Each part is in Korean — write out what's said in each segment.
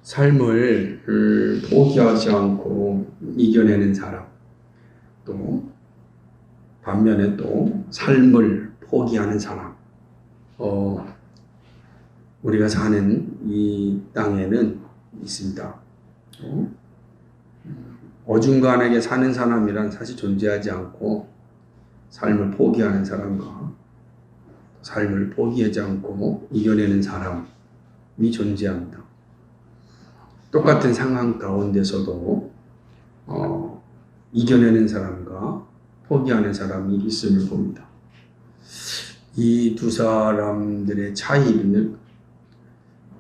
삶을 포기하지 않고 이겨내는 사람, 또 반면에 또 삶을 포기하는 사람. 우리가 사는 이 땅에는 있습니다. 어중간하게 사는 사람이란 사실 존재하지 않고 삶을 포기하는 사람과 삶을 포기하지 않고 이겨내는 사람이 존재합니다. 똑같은 상황 가운데서도 이겨내는 사람과 포기하는 사람이 있음을 봅니다. 이 두 사람들의 차이는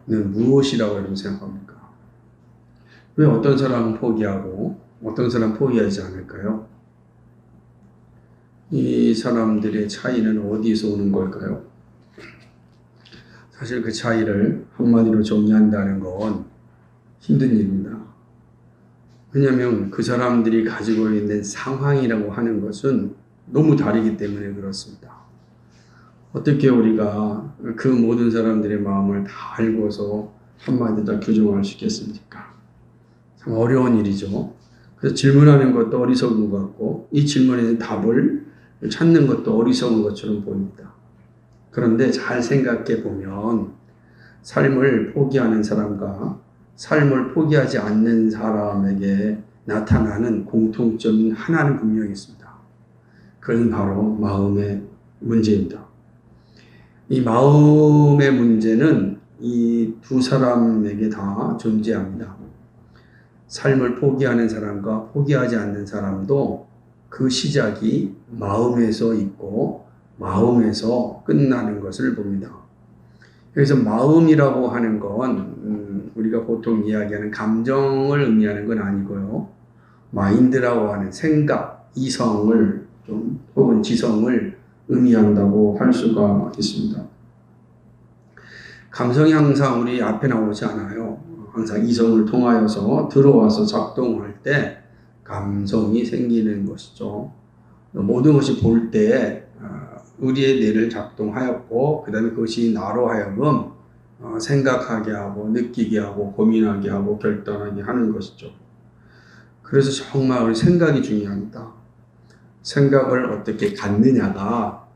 무엇이라고 여러분 생각합니까? 왜 어떤 사람은 포기하고 어떤 사람은 포기하지 않을까요? 이 사람들의 차이는 어디서 오는 걸까요? 사실 그 차이를 한마디로 정리한다는 건 힘든 일입니다. 왜냐하면 그 사람들이 가지고 있는 상황이라고 하는 것은 너무 다르기 때문에 그렇습니다. 어떻게 우리가 그 모든 사람들의 마음을 다 알고서 한마디로 규정할 수 있겠습니까? 참 어려운 일이죠. 그래서 질문하는 것도 어리석은 것 같고 이 질문에 대한 답을 찾는 것도 어리석은 것처럼 보입니다. 그런데 잘 생각해 보면 삶을 포기하는 사람과 삶을 포기하지 않는 사람에게 나타나는 공통점인 하나는 분명히 있습니다. 그것은 바로 마음의 문제입니다. 이 마음의 문제는 이 두 사람에게 다 존재합니다. 삶을 포기하는 사람과 포기하지 않는 사람도 그 시작이 마음에서 있고 마음에서 끝나는 것을 봅니다. 그래서 마음이라고 하는 건 우리가 보통 이야기하는 감정을 의미하는 건 아니고요. 마인드라고 하는 생각, 이성을 혹은 지성을 의미한다고 할 수가 있습니다. 감성이 항상 우리 앞에 나오지 않아요. 항상 이성을 통하여서 들어와서 작동할 때 감성이 생기는 것이죠. 모든 것이 볼 때 우리의 뇌를 작동하였고 그 다음에 그것이 나로 하여금 생각하게 하고 느끼게 하고 고민하게 하고 결단하게 하는 것이죠. 그래서 정말 우리 생각이 중요합니다. 생각을 어떻게 갖느냐가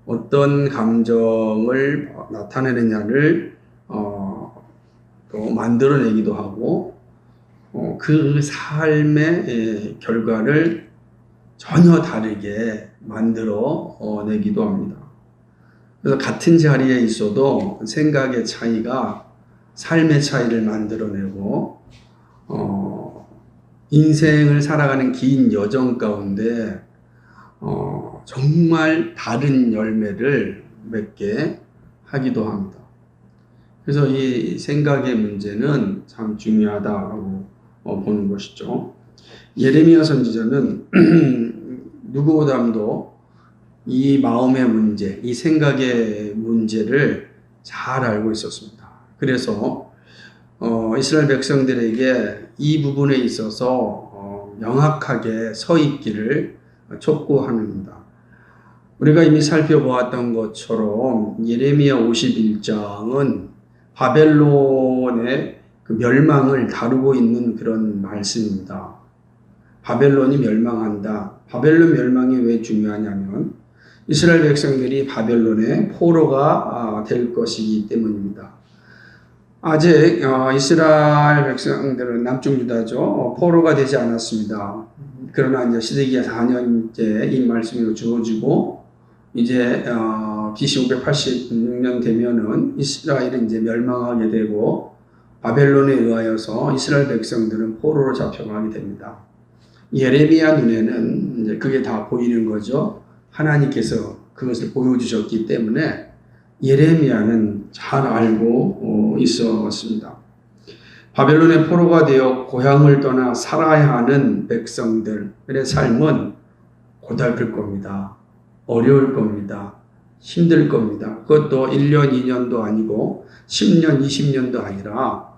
어떤 감정을 나타내느냐를 또 만들어내기도 하고 그 삶의 결과를 전혀 다르게 만들어내기도 합니다. 그래서 같은 자리에 있어도 생각의 차이가 삶의 차이를 만들어내고 인생을 살아가는 긴 여정 가운데 정말 다른 열매를 맺게 하기도 합니다. 그래서 이 생각의 문제는 참 중요하다고 보는 것이죠. 예레미야 선지자는 누구보다도 이 마음의 문제, 이 생각의 문제를 잘 알고 있었습니다. 그래서 이스라엘 백성들에게 이 부분에 있어서 명확하게 서 있기를 촉구합니다. 우리가 이미 살펴보았던 것처럼 예레미야 51장은 바벨론의 그 멸망을 다루고 있는 그런 말씀입니다. 바벨론이 멸망한다. 바벨론 멸망이 왜 중요하냐면 이스라엘 백성들이 바벨론의 포로가 될 것이기 때문입니다. 아직 이스라엘 백성들은 남쪽 유다죠. 포로가 되지 않았습니다. 그러나 이제 시드기야 4년째 이 말씀이 주어지고 이제 BC 586년 되면은 이스라엘은 이제 멸망하게 되고 바벨론에 의하여서 이스라엘 백성들은 포로로 잡혀가게 됩니다. 예레미야 눈에는 이제 그게 다 보이는 거죠. 하나님께서 그것을 보여주셨기 때문에 예레미야는 잘 알고 있었습니다. 바벨론의 포로가 되어 고향을 떠나 살아야 하는 백성들의 삶은 고달플 겁니다. 어려울 겁니다. 힘들 겁니다. 그것도 1년, 2년도 아니고 10년, 20년도 아니라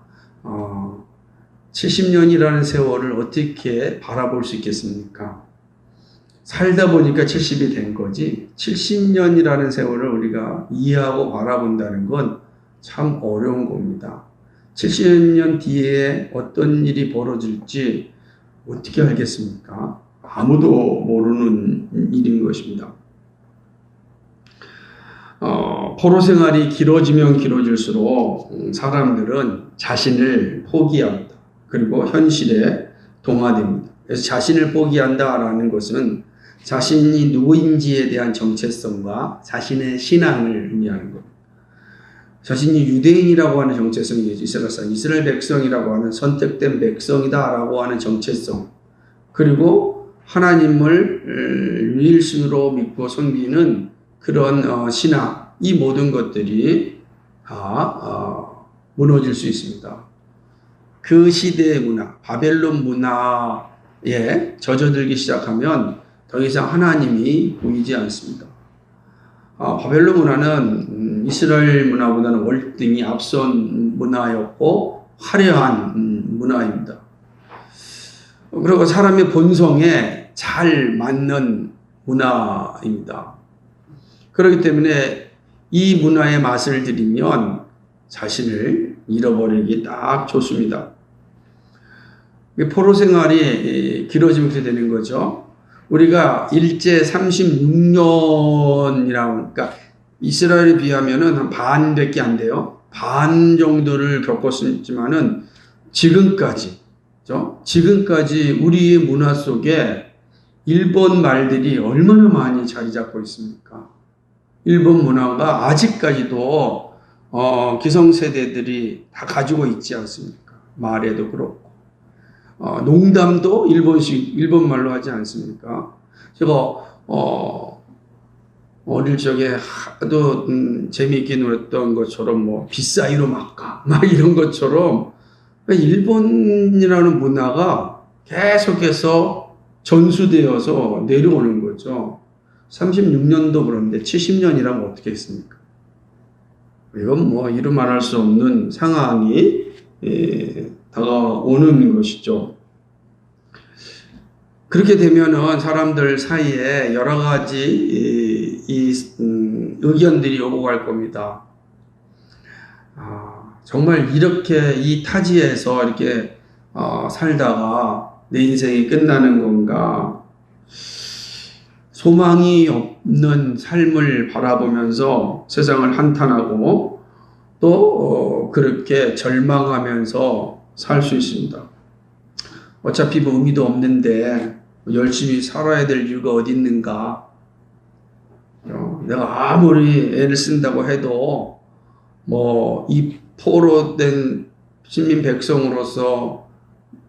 70년이라는 세월을 어떻게 바라볼 수 있겠습니까? 살다 보니까 70이 된 거지 70년이라는 세월을 우리가 이해하고 바라본다는 건 참 어려운 겁니다. 70년 뒤에 어떤 일이 벌어질지 어떻게 알겠습니까? 아무도 모르는 일인 것입니다. 포로 생활이 길어지면 길어질수록 사람들은 자신을 포기합니다. 그리고 현실에 동화됩니다. 그래서 자신을 포기한다라는 것은 자신이 누구인지에 대한 정체성과 자신의 신앙을 의미하는 것. 자신이 유대인이라고 하는 정체성이겠죠. 이스라엘 백성이라고 하는 선택된 백성이다라고 하는 정체성. 그리고 하나님을 유일신으로 믿고 섬기는 그런 신앙. 이 모든 것들이 다 무너질 수 있습니다. 그 시대의 문화, 바벨론 문화에 젖어들기 시작하면 더 이상 하나님이 보이지 않습니다. 바벨론 문화는 이스라엘 문화보다는 월등히 앞선 문화였고 화려한 문화입니다. 그리고 사람의 본성에 잘 맞는 문화입니다. 그렇기 때문에 이 문화의 맛을 들이면 자신을 잃어버리기 딱 좋습니다. 포로 생활이 길어지면 그렇게 되는 거죠. 우리가 일제 36년이라고, 그러니까 이스라엘에 비하면은 한 반밖에 안 돼요. 반 정도를 겪었지만은 지금까지 우리의 문화 속에 일본 말들이 얼마나 많이 자리 잡고 있습니까? 일본 문화가 아직까지도 기성세대들이 다 가지고 있지 않습니까? 말에도 그렇고 농담도 일본 말로 하지 않습니까? 제가 어릴 적에 하도 재미있게 놀았던 것처럼 뭐 빗사이로 막가 막 이런 것처럼 일본이라는 문화가 계속해서 전수되어서 내려오는 거죠. 36년도 그런데 70년이라면 어떻게 했습니까? 이건 뭐 이루 말할 수 없는 상황이 다가오는 것이죠. 그렇게 되면은 사람들 사이에 여러 가지 의견들이 오고 갈 겁니다. 정말 이렇게 이 타지에서 이렇게 살다가 내 인생이 끝나는 건가? 소망이 없는 삶을 바라보면서 세상을 한탄하고 또 그렇게 절망하면서 살 수 있습니다. 어차피 뭐 의미도 없는데 열심히 살아야 될 이유가 어디 있는가? 내가 아무리 애를 쓴다고 해도 뭐 이 포로된 시민 백성으로서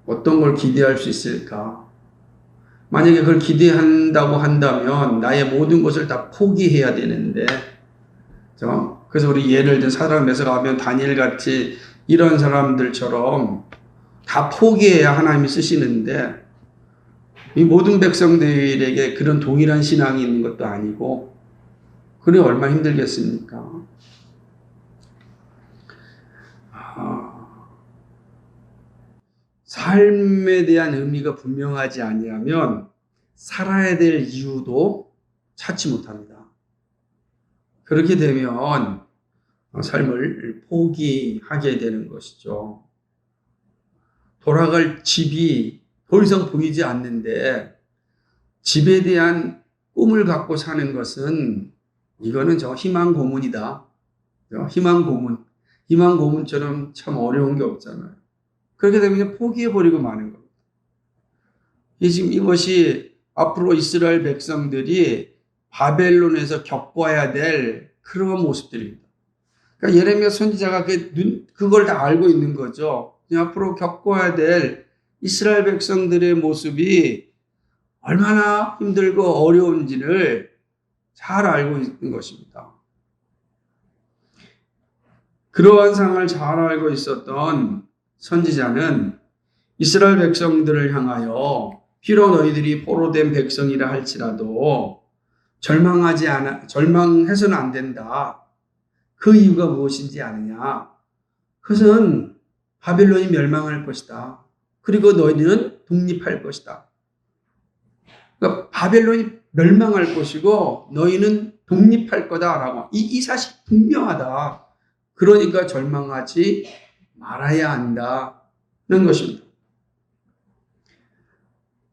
어떤 걸 기대할 수 있을까? 만약에 그걸 기대한다고 한다면 나의 모든 것을 다 포기해야 되는데, 그래서 우리 예를 들어 사람에서 가면 다니엘 같이 이런 사람들처럼 다 포기해야 하나님이 쓰시는데 이 모든 백성들에게 그런 동일한 신앙이 있는 것도 아니고 그래 얼마나 힘들겠습니까? 삶에 대한 의미가 분명하지 아니하면 살아야 될 이유도 찾지 못합니다. 그렇게 되면 삶을 포기하게 되는 것이죠. 돌아갈 집이 더 이상 보이지 않는데 집에 대한 꿈을 갖고 사는 것은 이거는 희망 고문이다. 희망 고문처럼 참 어려운 게 없잖아요. 그렇게 되면 포기해버리고 마는 겁니다. 지금 이것이 앞으로 이스라엘 백성들이 바벨론에서 겪어야 될 그런 모습들입니다. 그러니까 예레미야 선지자가 그걸 다 알고 있는 거죠. 앞으로 겪어야 될 이스라엘 백성들의 모습이 얼마나 힘들고 어려운지를 잘 알고 있는 것입니다. 그러한 상황을 잘 알고 있었던 선지자는 이스라엘 백성들을 향하여 비록 너희들이 포로된 백성이라 할지라도 절망해서는 안 된다. 그 이유가 무엇인지 아느냐? 그것은 바벨론이 멸망할 것이다. 그리고 너희는 독립할 것이다. 그러니까 바벨론이 멸망할 것이고 너희는 독립할 거다라고 이 사실이 분명하다. 그러니까 절망하지 말아야 한다는 것입니다.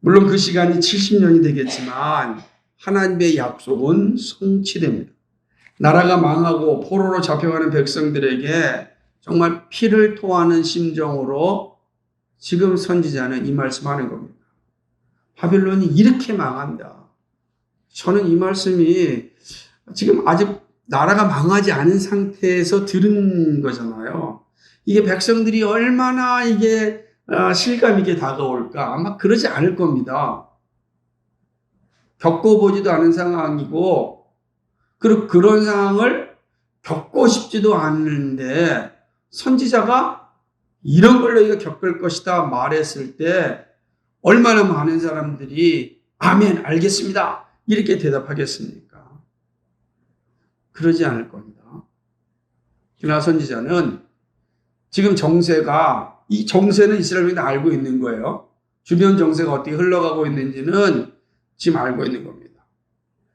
물론 그 시간이 70년이 되겠지만 하나님의 약속은 성취됩니다. 나라가 망하고 포로로 잡혀가는 백성들에게 정말 피를 토하는 심정으로 지금 선지자는 이 말씀하는 겁니다. 바벨론이 이렇게 망한다. 저는 이 말씀이 지금 아직 나라가 망하지 않은 상태에서 들은 거잖아요. 이게 백성들이 얼마나 이게 실감 있게 다가올까? 아마 그러지 않을 겁니다. 겪어보지도 않은 상황이고, 그리고 그런 상황을 겪고 싶지도 않는데, 선지자가 이런 걸 너희가 겪을 것이다 말했을 때, 얼마나 많은 사람들이, 아멘, 알겠습니다. 이렇게 대답하겠습니까? 그러지 않을 겁니다. 그러나 선지자는 지금 정세가, 이 정세는 이스라엘이 알고 있는 거예요. 주변 정세가 어떻게 흘러가고 있는지는 지금 알고 있는 겁니다.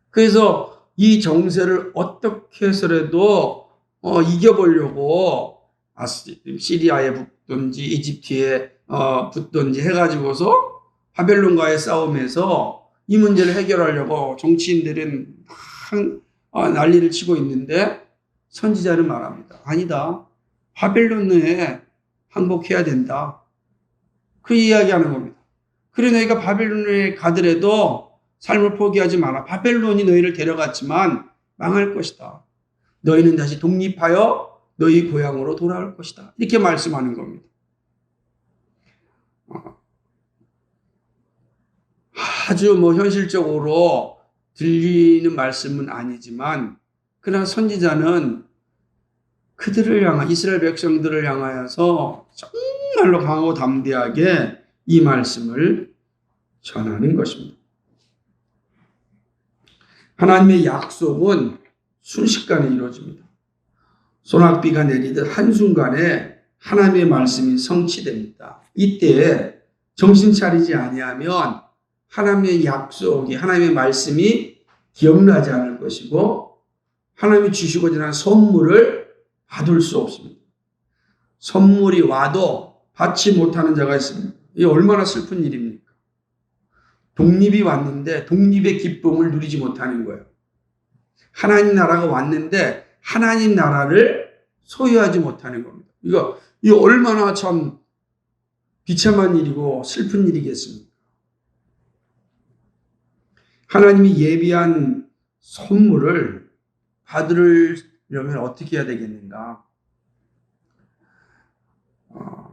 그래서 이 정세를 어떻게 해서라도 이겨보려고 시리아에 붙든지 이집트에 붙든지 해가지고서 바벨론과의 싸움에서 이 문제를 해결하려고 정치인들은 난리를 치고 있는데 선지자는 말합니다. 아니다. 바벨론에 항복해야 된다. 그 이야기하는 겁니다. 그래 너희가 바벨론에 가더라도 삶을 포기하지 마라. 바벨론이 너희를 데려갔지만 망할 것이다. 너희는 다시 독립하여 너희 고향으로 돌아올 것이다. 이렇게 말씀하는 겁니다. 아주 현실적으로 들리는 말씀은 아니지만 그러나 선지자는 그들을 향한 이스라엘 백성들을 향하여서 정말로 강하고 담대하게 이 말씀을 전하는 것입니다. 하나님의 약속은 순식간에 이루어집니다. 소낙비가 내리듯 한순간에 하나님의 말씀이 성취됩니다. 이때 정신 차리지 아니하면 하나님의 약속이 하나님의 말씀이 기억나지 않을 것이고 하나님이 주시고자 하는 선물을 받을 수 없습니다. 선물이 와도 받지 못하는 자가 있습니다. 이게 얼마나 슬픈 일입니까? 독립이 왔는데 독립의 기쁨을 누리지 못하는 거예요. 하나님 나라가 왔는데 하나님 나라를 소유하지 못하는 겁니다. 이거 얼마나 참 비참한 일이고 슬픈 일이겠습니까? 하나님이 예비한 선물을 받으려면 어떻게 해야 되겠는가?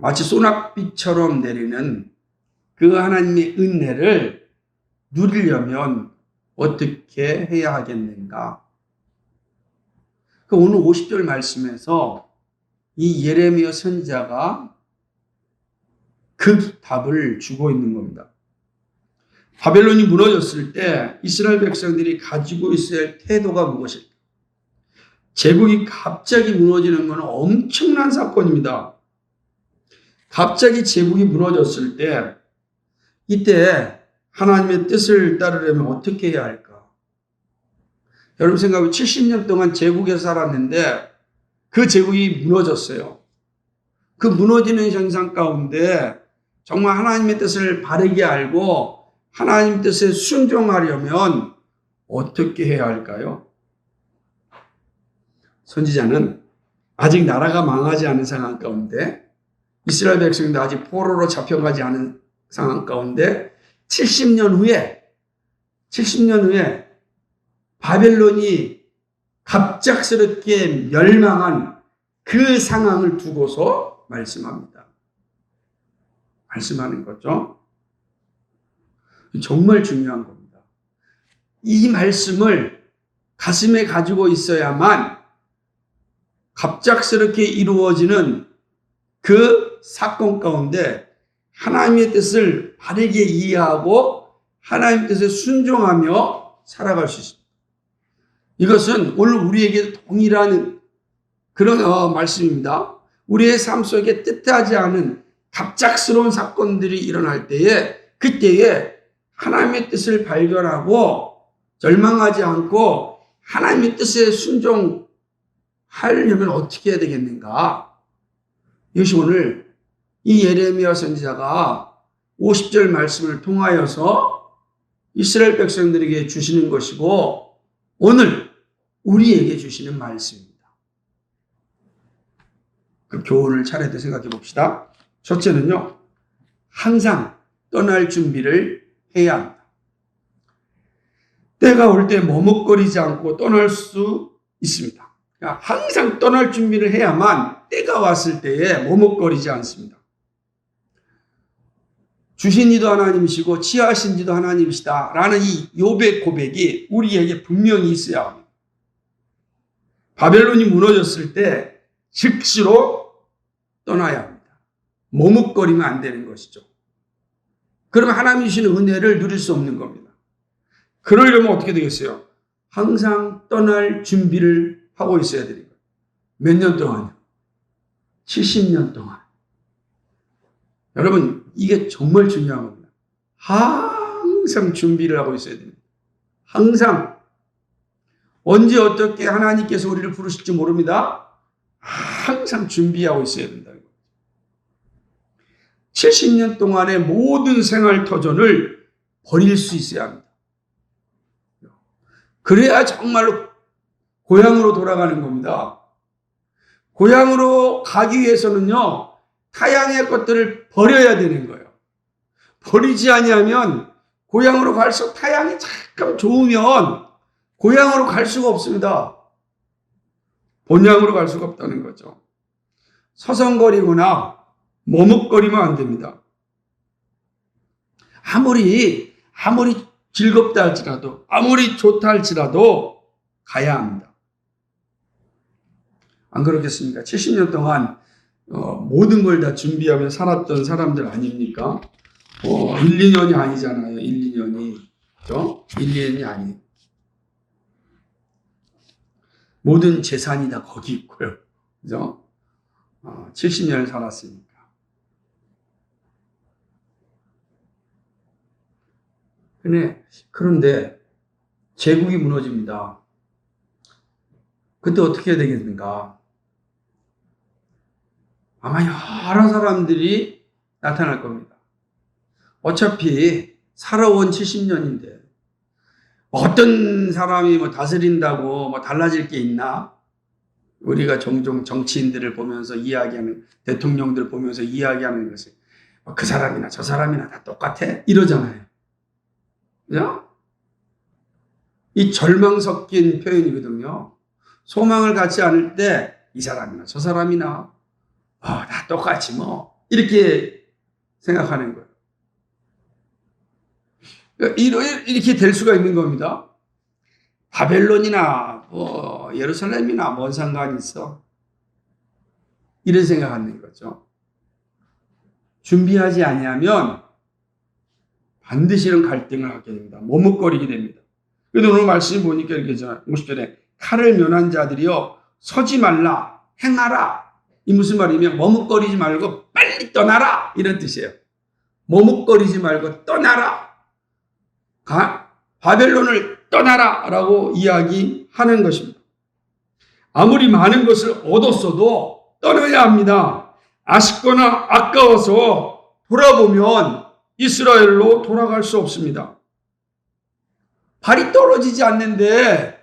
마치 소낙비처럼 내리는 그 하나님의 은혜를 누리려면 어떻게 해야 하겠는가? 오늘 50절 말씀에서 이 예레미야 선지자가 그 답을 주고 있는 겁니다. 바벨론이 무너졌을 때 이스라엘 백성들이 가지고 있어야 할 태도가 무엇일까? 제국이 갑자기 무너지는 것은 엄청난 사건입니다. 갑자기 제국이 무너졌을 때 이때 하나님의 뜻을 따르려면 어떻게 해야 할까? 여러분 생각해 70년 동안 제국에서 살았는데 그 제국이 무너졌어요. 그 무너지는 현상 가운데 정말 하나님의 뜻을 바르게 알고 하나님 뜻에 순종하려면 어떻게 해야 할까요? 선지자는 아직 나라가 망하지 않은 상황 가운데 이스라엘 백성도 아직 포로로 잡혀가지 않은 상황 가운데 70년 후에 바벨론이 갑작스럽게 멸망한 그 상황을 두고서 말씀합니다. 말씀하는 거죠. 정말 중요한 겁니다. 이 말씀을 가슴에 가지고 있어야만 갑작스럽게 이루어지는 그 사건 가운데 하나님의 뜻을 바르게 이해하고 하나님의 뜻에 순종하며 살아갈 수 있습니다. 이것은 오늘 우리에게 동일한 그런 말씀입니다. 우리의 삶 속에 뜻하지 않은 갑작스러운 사건들이 일어날 때에 그때에 하나님의 뜻을 발견하고 절망하지 않고 하나님의 뜻에 순종하려면 어떻게 해야 되겠는가? 이것이 오늘 이 예레미야 선지자가 50절 말씀을 통하여서 이스라엘 백성들에게 주시는 것이고 오늘 우리에게 주시는 말씀입니다. 그 교훈을 차례대 생각해 봅시다. 첫째는요, 항상 떠날 준비를 해야 합니다. 때가 올 때 머뭇거리지 않고 떠날 수 있습니다. 그러니까 항상 떠날 준비를 해야만 때가 왔을 때에 머뭇거리지 않습니다. 주신 이도 하나님이시고 취하신 이도 하나님이시다 라는 이 욥의 고백이 우리에게 분명히 있어야 합니다. 바벨론이 무너졌을 때 즉시로 떠나야 합니다. 머뭇거리면 안 되는 것이죠. 그러면 하나님이 주시는 은혜를 누릴 수 없는 겁니다. 그러려면 어떻게 되겠어요? 항상 떠날 준비를 하고 있어야 되는 거예요. 몇 년 동안요? 70년 동안. 여러분, 이게 정말 중요한 겁니다. 항상 준비를 하고 있어야 됩니다. 항상. 언제 어떻게 하나님께서 우리를 부르실지 모릅니다. 항상 준비하고 있어야 된다. 70년 동안의 모든 생활 터전을 버릴 수 있어야 합니다. 그래야 정말로 고향으로 돌아가는 겁니다. 고향으로 가기 위해서는요, 타향의 것들을 버려야 되는 거예요. 버리지 아니하면 고향으로 갈수록 타향이 잠깐 좋으면 고향으로 갈 수가 없습니다. 본향으로 갈 수가 없다는 거죠. 서성거리거나 머뭇거리면 안 됩니다. 아무리 즐겁다 할지라도, 아무리 좋다 할지라도 가야 합니다. 안 그렇겠습니까? 70년 동안 모든 걸 다 준비하며 살았던 사람들 아닙니까? 1, 2년이 아니잖아요. 1, 2년이. 그죠? 1, 2년이 아니에요. 모든 재산이 다 거기 있고요. 그죠? 70년을 살았으니까. 그런데 제국이 무너집니다. 그때 어떻게 해야 되겠는가? 아마 여러 사람들이 나타날 겁니다. 어차피 살아온 70년인데 어떤 사람이 다스린다고 달라질 게 있나? 우리가 종종 정치인들을 보면서 이야기하는, 대통령들을 보면서 이야기하는 것은 그 사람이나 저 사람이나 다 똑같아? 이러잖아요. 그죠? 이 절망 섞인 표현이거든요. 소망을 갖지 않을 때 이 사람이나 저 사람이나 다 똑같지 뭐 이렇게 생각하는 거예요. 이렇게 될 수가 있는 겁니다. 바벨론이나 예루살렘이나 뭔 상관이 있어? 이런 생각하는 거죠. 준비하지 아니하면 반드시 이런 갈등을 하게 됩니다. 머뭇거리게 됩니다. 그래도 오늘 말씀 보니까 이렇게 50절에 칼을 면한 자들이여 서지 말라 행하라. 이 무슨 말이면 머뭇거리지 말고 빨리 떠나라 이런 뜻이에요. 머뭇거리지 말고 떠나라. 바벨론을 떠나라 라고 이야기하는 것입니다. 아무리 많은 것을 얻었어도 떠나야 합니다. 아쉽거나 아까워서 돌아보면 이스라엘로 돌아갈 수 없습니다. 발이 떨어지지 않는데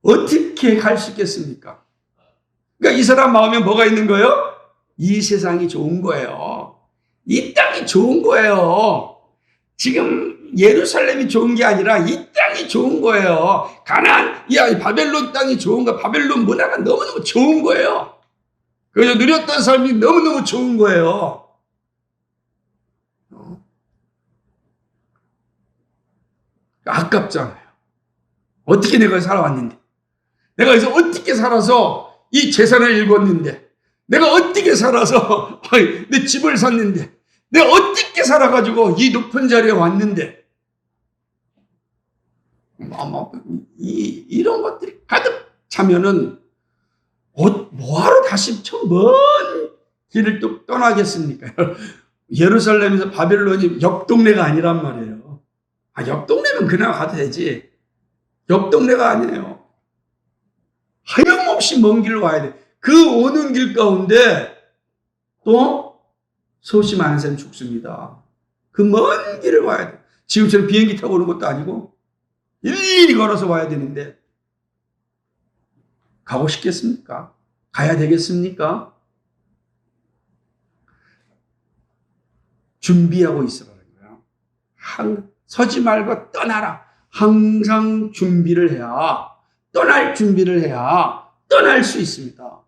어떻게 갈 수 있겠습니까? 그러니까 이 사람 마음에 뭐가 있는 거예요? 이 세상이 좋은 거예요. 이 땅이 좋은 거예요. 지금 예루살렘이 좋은 게 아니라 이 땅이 좋은 거예요. 가나안, 바벨론 땅이 좋은 거, 바벨론 문화가 너무너무 좋은 거예요. 그래서 누렸던 삶이 너무너무 좋은 거예요. 아깝잖아요. 어떻게 내가 살아왔는데, 내가 여기서 어떻게 살아서 이 재산을 읽었는데, 내가 어떻게 살아서 내 집을 샀는데, 내가 어떻게 살아가지고 이 높은 자리에 왔는데, 이런 것들이 가득 차면은 뭐하러 다시 저 먼 길을 또 떠나겠습니까? 예루살렘에서 바벨론이 옆 동네가 아니란 말이에요. 옆 동네면 그냥 가도 되지. 옆 동네가 아니에요. 하염없이 먼 길을 와야 돼. 그 오는 길 가운데 또 수없이 많은 사람이 죽습니다. 그 먼 길을 와야 돼. 지금처럼 비행기 타고 오는 것도 아니고 일일이 걸어서 와야 되는데 가고 싶겠습니까? 가야 되겠습니까? 준비하고 있으라는 거야. 서지 말고 떠나라. 항상 준비를 해야, 떠날 준비를 해야 떠날 수 있습니다.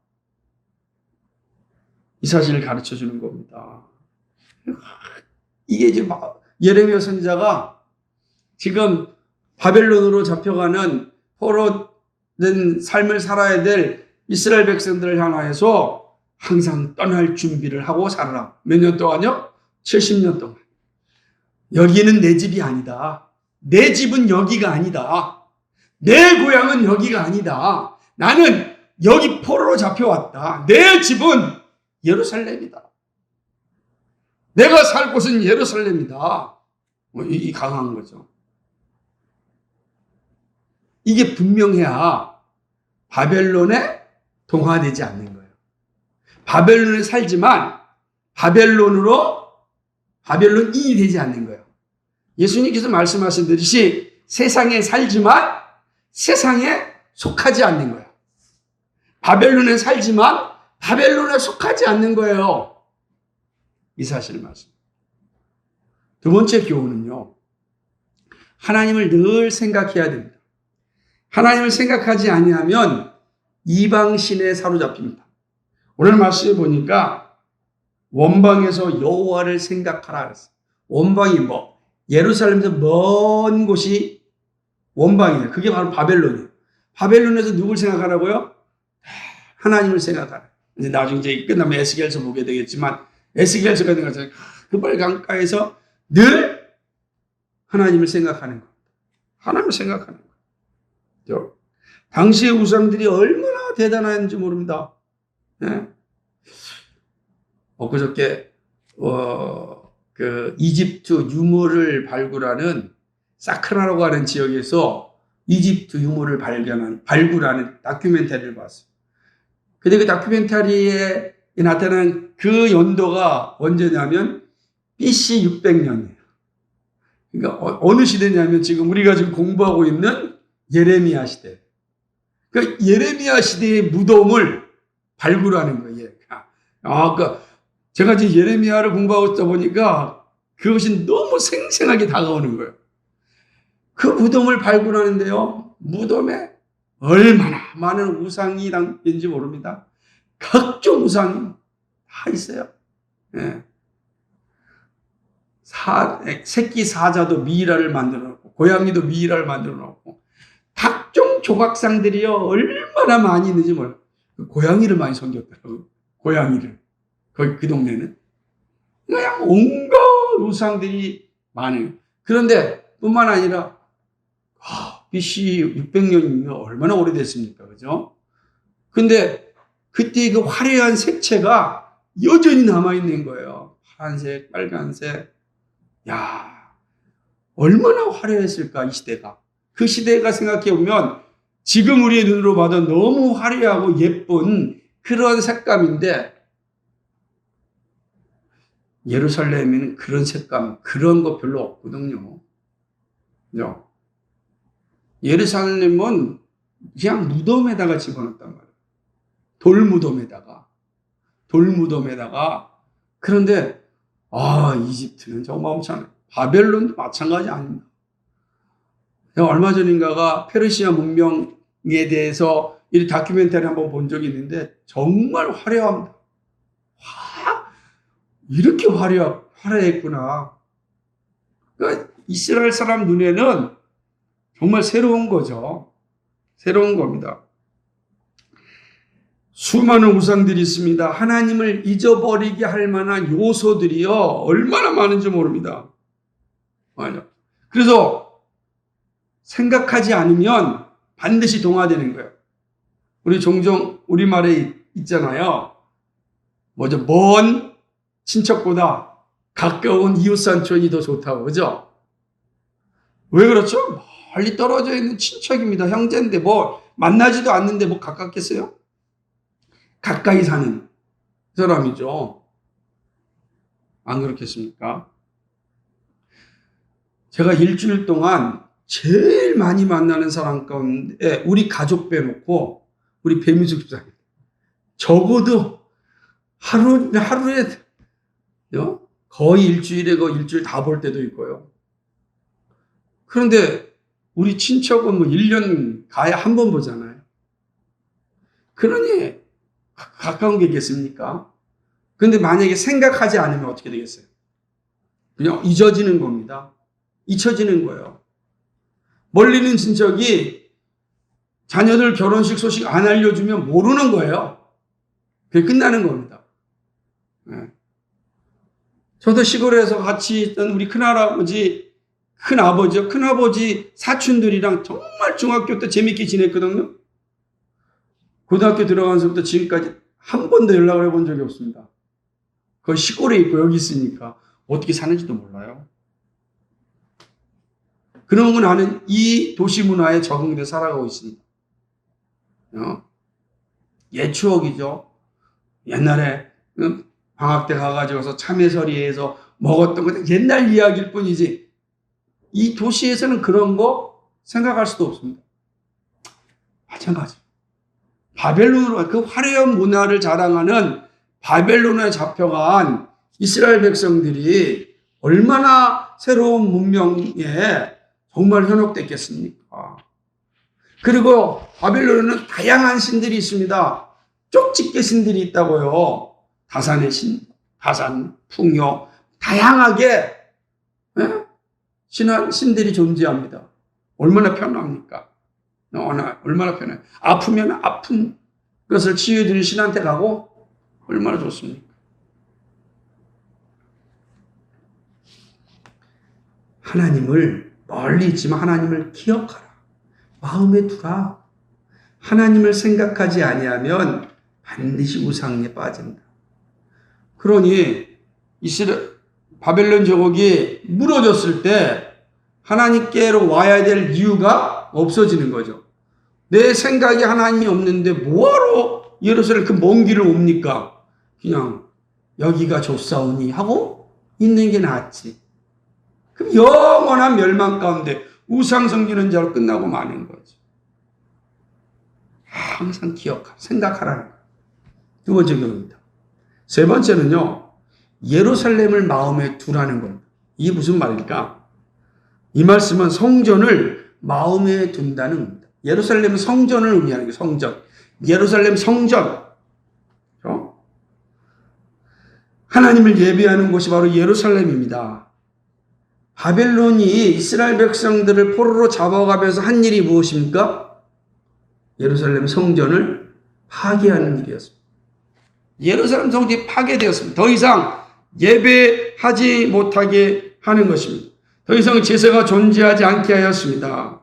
이 사실을 가르쳐 주는 겁니다. 이게 이제 예레미야 선지자가 지금 바벨론으로 잡혀가는 포로된 삶을 살아야 될 이스라엘 백성들을 향하여서 항상 떠날 준비를 하고 살아라. 몇 년 동안요? 70년 동안. 여기는 내 집이 아니다. 내 집은 여기가 아니다. 내 고향은 여기가 아니다. 나는 여기 포로로 잡혀왔다. 내 집은 예루살렘이다. 내가 살 곳은 예루살렘이다. 이 강한 거죠. 이게 분명해야 바벨론에 동화되지 않는 거예요. 바벨론에 살지만 바벨론인이 되지 않는 거예요. 예수님께서 말씀하신 듯이 세상에 살지만 세상에 속하지 않는 거예요. 바벨론에 살지만 바벨론에 속하지 않는 거예요. 이 사실을 말씀. 두 번째 교훈은요. 하나님을 늘 생각해야 됩니다. 하나님을 생각하지 아니하면 이방신에 사로잡힙니다. 오늘 말씀에 보니까 원방에서 여호와를 생각하라 그랬어요. 원방이 예루살렘에서 먼 곳이 원방이에요. 그게 바로 바벨론이에요. 바벨론에서 누굴 생각하라고요? 하나님을 생각하라. 이제 나중에 이제 끝나면 에스겔서 보게 되겠지만 에스겔서 같은 것은 그발 강가에서 늘 하나님을 생각하는 겁니다. 하나님을 생각하는 거예요. 당시의 우상들이 얼마나 대단한지 모릅니다. 네. 엊그저께 그 이집트 유물을 발굴하는 사크라라고 하는 지역에서 이집트 유물을 발굴하는 다큐멘터리를 봤어요. 근데 그 다큐멘터리에 나타난 그 연도가 언제냐면 BC 600년이에요. 그러니까 어느 시대냐면 지금 우리가 지금 공부하고 있는 예레미야 시대. 그 예레미야 시대의 무덤을 발굴하는 거예요. 그러니까 제가 지금 예레미야를 공부하고 있다 보니까 그것이 너무 생생하게 다가오는 거예요. 그 무덤을 발굴하는데요. 무덤에 얼마나 많은 우상이 담긴지 모릅니다. 각종 우상이 다 있어요. 예. 새끼 사자도 미이라를 만들어 놓고 고양이도 미이라를 만들어 놓고 각종 조각상들이요. 얼마나 많이 있는지 몰라요. 고양이를 많이 섬겼더라고요. 고양이를. 거기 그 동네는. 그냥 온갖 우상들이 많아요. 그런데 뿐만 아니라 BC 600년이면 얼마나 오래됐습니까? 그죠? 근데 그때 그 화려한 색채가 여전히 남아있는 거예요. 파란색, 빨간색. 야, 얼마나 화려했을까, 이 시대가. 그 시대가 생각해보면 지금 우리의 눈으로 봐도 너무 화려하고 예쁜 그런 색감인데 예루살렘에는 그런 색감, 그런 거 별로 없거든요. 그죠? 예루살렘은 그냥 무덤에다가 집어넣었단 말이에요. 돌무덤에다가. 그런데, 이집트는 정말 엄청나요. 바벨론도 마찬가지 아닙니다. 제가 얼마 전인가가 페르시아 문명에 대해서 이 다큐멘터리 한번 본 적이 있는데, 정말 화려합니다. 이렇게 화려했구나. 그러니까 이스라엘 사람 눈에는 정말 새로운 거죠. 새로운 겁니다. 수많은 우상들이 있습니다. 하나님을 잊어버리게 할 만한 요소들이요. 얼마나 많은지 모릅니다. 맞아. 그래서 생각하지 않으면 반드시 동화되는 거예요. 우리 종종 우리말에 있잖아요. 먼 친척보다 가까운 이웃사촌이 더 좋다고. 그죠? 왜 그렇죠? 멀리 떨어져 있는 친척입니다. 형제인데 만나지도 않는데 가깝겠어요? 가까이 사는 사람이죠. 안 그렇겠습니까? 제가 일주일 동안 제일 많이 만나는 사람 가운데 우리 가족 빼놓고 우리 배민숙 집사님 적어도 하루에 거의 일주일에 일주일 다 볼 때도 있고요. 그런데 우리 친척은 1년 가야 한 번 보잖아요. 그러니 가까운 게 있겠습니까? 그런데 만약에 생각하지 않으면 어떻게 되겠어요? 그냥 잊어지는 겁니다. 잊혀지는 거예요. 멀리 있는 친척이 자녀들 결혼식 소식 안 알려주면 모르는 거예요. 그게 끝나는 겁니다. 네. 저도 시골에서 같이 있던 우리 큰할아버지, 큰아버지 사촌들이랑 정말 중학교 때 재밌게 지냈거든요. 고등학교 들어가면서부터 지금까지 한 번도 연락을 해본 적이 없습니다. 그 시골에 있고 여기 있으니까 어떻게 사는지도 몰라요. 그러면 나는 이 도시 문화에 적응돼 살아가고 있습니다. 옛 추억이죠. 옛날에 방학 때 가가지고서 참외서리에서 먹었던 것 옛날 이야기일 뿐이지 이 도시에서는 그런 거 생각할 수도 없습니다. 마찬가지. 바벨론으로 그 화려한 문화를 자랑하는 바벨론에 잡혀간 이스라엘 백성들이 얼마나 새로운 문명에 정말 현혹됐겠습니까? 그리고 바벨론에는 다양한 신들이 있습니다. 쪽집게 신들이 있다고요. 다산의 신, 다산, 풍요, 다양하게 신들이 존재합니다. 얼마나 편합니까? 얼마나 편해요. 아프면 아픈 것을 치유해드리는 신한테 가고 얼마나 좋습니까? 하나님을 멀리 있지만 하나님을 기억하라. 마음에 두라. 하나님을 생각하지 아니하면 반드시 우상에 빠진다. 그러니 바벨론 제국이 무너졌을 때 하나님께로 와야 될 이유가 없어지는 거죠. 내 생각이 하나님이 없는데 뭐하러 예루살렘 그 먼 길을 옵니까? 그냥 여기가 좋사오니 하고 있는 게 낫지. 그럼 영원한 멸망 가운데 우상 섬기는 자로 끝나고 마는 거지. 항상 생각하라는 거예요. 두 번째 교훈입니다. 세 번째는요, 예루살렘을 마음에 두라는 겁니다. 이게 무슨 말일까? 이 말씀은 성전을 마음에 둔다는 겁니다. 예루살렘은 성전을 의미하는 거예요. 성전. 예루살렘 성전. 하나님을 예배하는 곳이 바로 예루살렘입니다. 바벨론이 이스라엘 백성들을 포로로 잡아가면서 한 일이 무엇입니까? 예루살렘 성전을 파괴하는 일이었습니다. 예루살렘 성전이 파괴되었습니다. 더 이상 예배하지 못하게 하는 것입니다. 더 이상 제사가 존재하지 않게 하였습니다.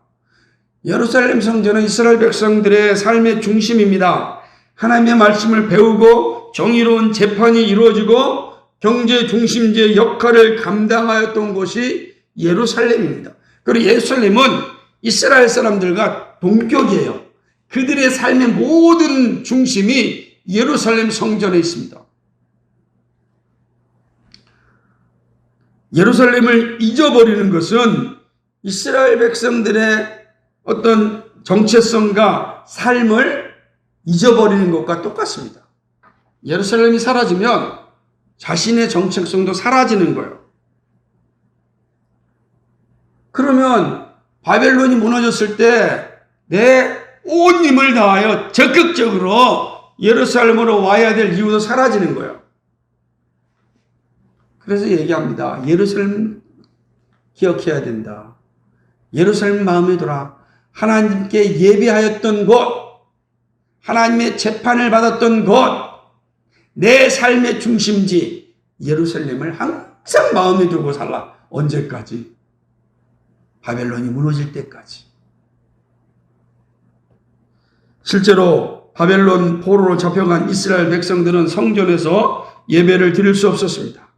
예루살렘 성전은 이스라엘 백성들의 삶의 중심입니다. 하나님의 말씀을 배우고 정의로운 재판이 이루어지고 경제 중심지의 역할을 감당하였던 곳이 예루살렘입니다. 그리고 예루살렘은 이스라엘 사람들과 동격이에요. 그들의 삶의 모든 중심이 예루살렘 성전에 있습니다. 예루살렘을 잊어버리는 것은 이스라엘 백성들의 어떤 정체성과 삶을 잊어버리는 것과 똑같습니다. 예루살렘이 사라지면 자신의 정체성도 사라지는 거예요. 그러면 바벨론이 무너졌을 때 내 온 힘을 다하여 적극적으로 예루살렘으로 와야 될 이유도 사라지는 거예요. 그래서 얘기합니다. 예루살렘 기억해야 된다. 예루살렘 마음에 두라. 하나님께 예배하였던 곳, 하나님의 재판을 받았던 곳, 내 삶의 중심지 예루살렘을 항상 마음에 두고 살라. 언제까지? 바벨론이 무너질 때까지. 실제로 바벨론 포로로 잡혀간 이스라엘 백성들은 성전에서 예배를 드릴 수 없었습니다.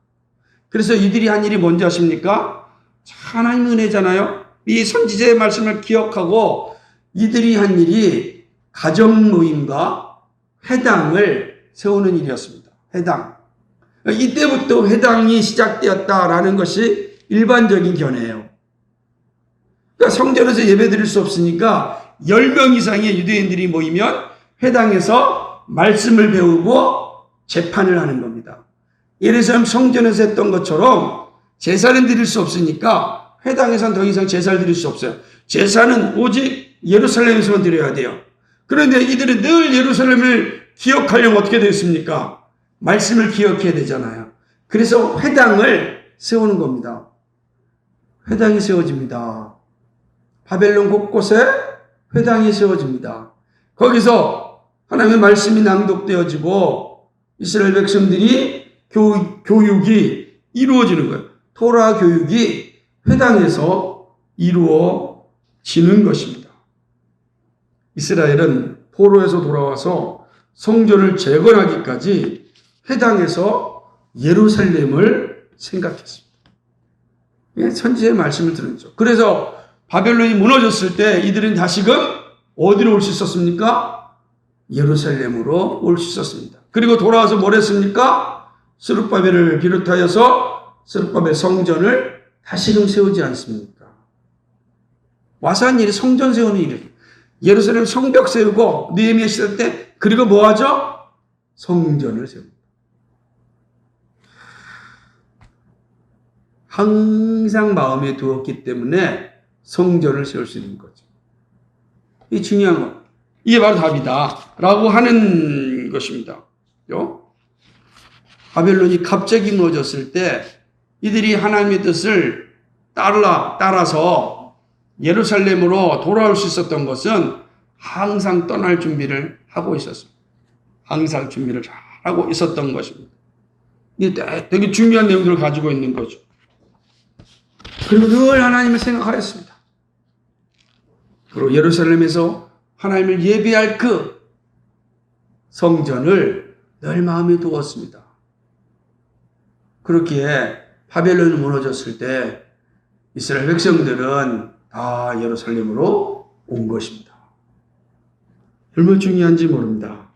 그래서 이들이 한 일이 뭔지 아십니까? 하나님 은혜잖아요. 이 선지자의 말씀을 기억하고 이들이 한 일이 가정 모임과 회당을 세우는 일이었습니다. 회당. 이때부터 회당이 시작되었다라는 것이 일반적인 견해예요. 그러니까 성전에서 예배 드릴 수 없으니까 10명 이상의 유대인들이 모이면 회당에서 말씀을 배우고 재판을 하는 겁니다. 예루살렘 성전에서 했던 것처럼 제사는 드릴 수 없으니까 회당에서는 더 이상 제사를 드릴 수 없어요. 제사는 오직 예루살렘에서만 드려야 돼요. 그런데 이들은 늘 예루살렘을 기억하려면 어떻게 되겠습니까? 말씀을 기억해야 되잖아요. 그래서 회당을 세우는 겁니다. 회당이 세워집니다. 바벨론 곳곳에 회당이 세워집니다. 거기서 하나님의 말씀이 낭독되어지고 이스라엘 백성들이 교육이 이루어지는 거예요. 토라 교육이 회당에서 이루어지는 것입니다. 이스라엘은 포로에서 돌아와서 성전을 재건하기까지 회당에서 예루살렘을 생각했습니다. 선지의 말씀을 들은 거죠. 그래서 바벨론이 무너졌을 때 이들은 다시금 어디로 올 수 있었습니까? 예루살렘으로 올 수 있었습니다. 그리고 돌아와서 뭘 했습니까? 스룹바벨을 비롯하여서 스룹바벨 성전을 다시금 세우지 않습니까? 와서 한 일이 성전 세우는 일이에요. 예루살렘 성벽 세우고 느헤미야 시대 때 그리고 뭐 하죠? 성전을 세웁니다. 항상 마음에 두었기 때문에 성전을 세울 수 있는 거죠. 이게 중요한 거. 이게 바로 답이다. 라고 하는 것입니다. 바벨론이 갑자기 무너졌을 때 이들이 하나님의 뜻을 따라서 예루살렘으로 돌아올 수 있었던 것은 항상 떠날 준비를 하고 있었습니다. 항상 준비를 잘 하고 있었던 것입니다. 이게 되게 중요한 내용들을 가지고 있는 거죠. 그리고 늘 하나님을 생각하였습니다. 그리고 예루살렘에서 하나님을 예배할 그 성전을 늘 마음에 두었습니다. 그렇기에 바벨론이 무너졌을 때 이스라엘 백성들은 다 예루살렘으로 온 것입니다. 얼마나 중요한지 모릅니다.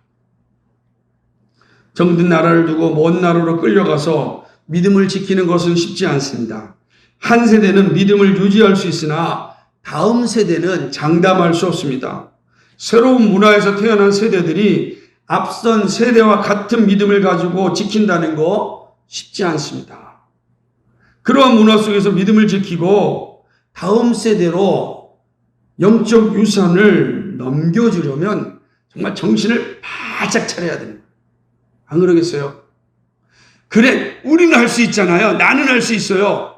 정든 나라를 두고 먼 나라로 끌려가서 믿음을 지키는 것은 쉽지 않습니다. 한 세대는 믿음을 유지할 수 있으나 다음 세대는 장담할 수 없습니다. 새로운 문화에서 태어난 세대들이 앞선 세대와 같은 믿음을 가지고 지킨다는 거 쉽지 않습니다. 그러한 문화 속에서 믿음을 지키고 다음 세대로 영적 유산을 넘겨주려면 정말 정신을 바짝 차려야 됩니다. 안 그러겠어요? 그래, 우리는 할 수 있잖아요. 나는 할 수 있어요.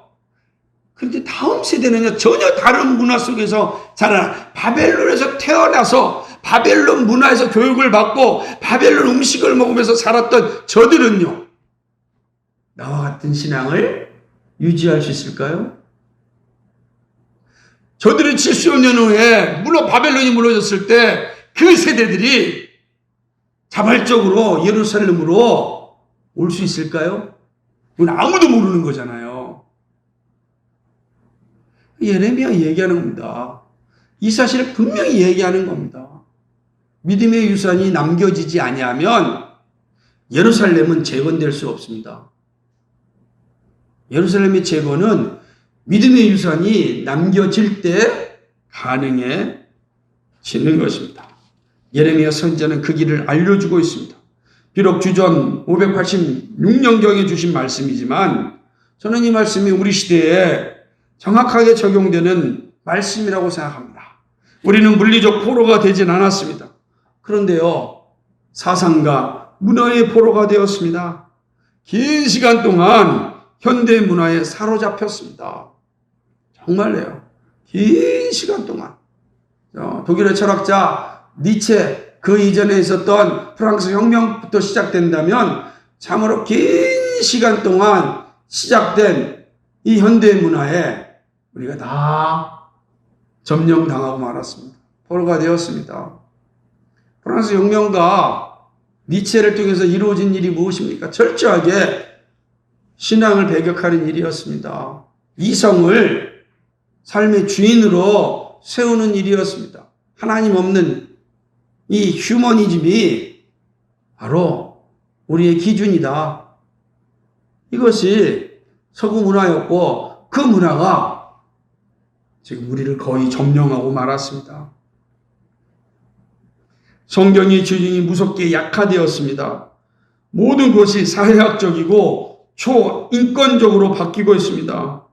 그런데 다음 세대는요, 전혀 다른 문화 속에서 자라, 바벨론에서 태어나서 바벨론 문화에서 교육을 받고 바벨론 음식을 먹으면서 살았던 저들은요, 나와 같은 신앙을 유지할 수 있을까요? 저들은 70년 후에 바벨론이 무너졌을 때 그 세대들이 자발적으로 예루살렘으로 올 수 있을까요? 그건 아무도 모르는 거잖아요. 예레미야 얘기하는 겁니다. 이 사실을 분명히 얘기하는 겁니다. 믿음의 유산이 남겨지지 아니하면 예루살렘은 재건될 수 없습니다. 예루살렘의 재건은 믿음의 유산이 남겨질 때 가능해지는 것입니다. 예레미야 선지자는 그 길을 알려주고 있습니다. 비록 주전 586년경에 주신 말씀이지만 저는 이 말씀이 우리 시대에 정확하게 적용되는 말씀이라고 생각합니다. 우리는 물리적 포로가 되진 않았습니다. 그런데요, 사상과 문화의 포로가 되었습니다. 긴 시간 동안 현대 문화에 사로잡혔습니다. 정말요. 긴 시간 동안. 독일의 철학자 니체, 그 이전에 있었던 프랑스 혁명부터 시작된다면 참으로 긴 시간 동안 시작된 이 현대 문화에 우리가 다 점령당하고 말았습니다. 포로가 되었습니다. 프랑스 혁명가 니체를 통해서 이루어진 일이 무엇입니까? 철저하게 신앙을 배격하는 일이었습니다. 이성을 삶의 주인으로 세우는 일이었습니다. 하나님 없는 이 휴머니즘이 바로 우리의 기준이다. 이것이 서구 문화였고 그 문화가 지금 우리를 거의 점령하고 말았습니다. 성경의 기준이 무섭게 약화되었습니다. 모든 것이 사회학적이고 초인권적으로 바뀌고 있습니다.